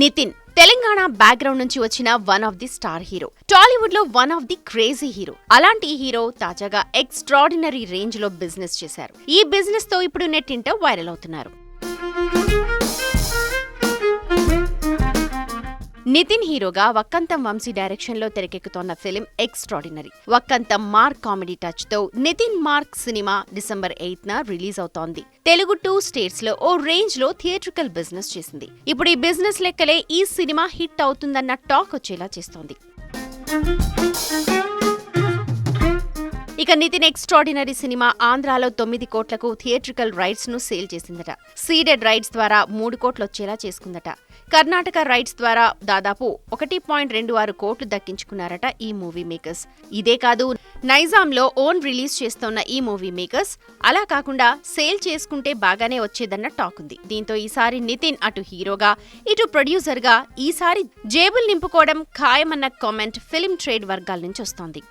Nitin Telangana background నుంచి వచ్చిన one of the star hero, Tollywood లో one of the crazy hero. అలాంటి హీరో తాజాగా ఎక్స్ట్రాడినరీ రేంజ్ లో బిజినెస్ చేశారు. ఈ బిజినెస్ తో ఇప్పుడు నెట్టింట వైరల్ అవుతున్నారు. నితిన్ హీరోగా వక్కంతం వంశీ డైరెక్షన్ లో తెరకెక్కుతోన్న film extraordinary. Vakkantham mark comedy touch తో నితిన్ మార్క్ సినిమా December 8న రిలీజ్ అవుతోంది. తెలుగు 2 స్టేట్స్ లో ఓ రేంజ్ లో థియేట్రికల్ బిజినెస్ చేసింది. ఇప్పుడు ఈ బిజినెస్ లెక్కలే ఈ సినిమా హిట్ అవుతుందన్న టాక్ వచ్చేలా చేస్తోంది. ఇక నితిన్ ఎక్స్ట్రాడినరీ సినిమా ఆంధ్రాలో 9 కోట్లకు థియేట్రికల్ రైట్స్ ను సేల్ చేసిందట. సీడెడ్ రైట్స్ ద్వారా 3 కోట్లు వచ్చేలా చేసుకుందట. కర్ణాటక రైట్స్ ద్వారా దాదాపు 1.26 కోట్లు దక్కించుకున్నారట ఈ మూవీ మేకర్స్. ఇదే కాదు, నైజాంలో ఓన్ రిలీజ్ చేస్తోన్న ఈ మూవీ మేకర్స్ అలా కాకుండా సేల్ చేసుకుంటే బాగానే వచ్చేదన్న టాక్ ఉంది. దీంతో ఈసారి నితిన్ అటు హీరోగా ఇటు ప్రొడ్యూసర్ గా ఈసారి జేబులు నింపుకోవడం ఖాయమన్న కామెంట్ ఫిల్మ్ ట్రేడ్ వర్గాల నుంచి వస్తోంది.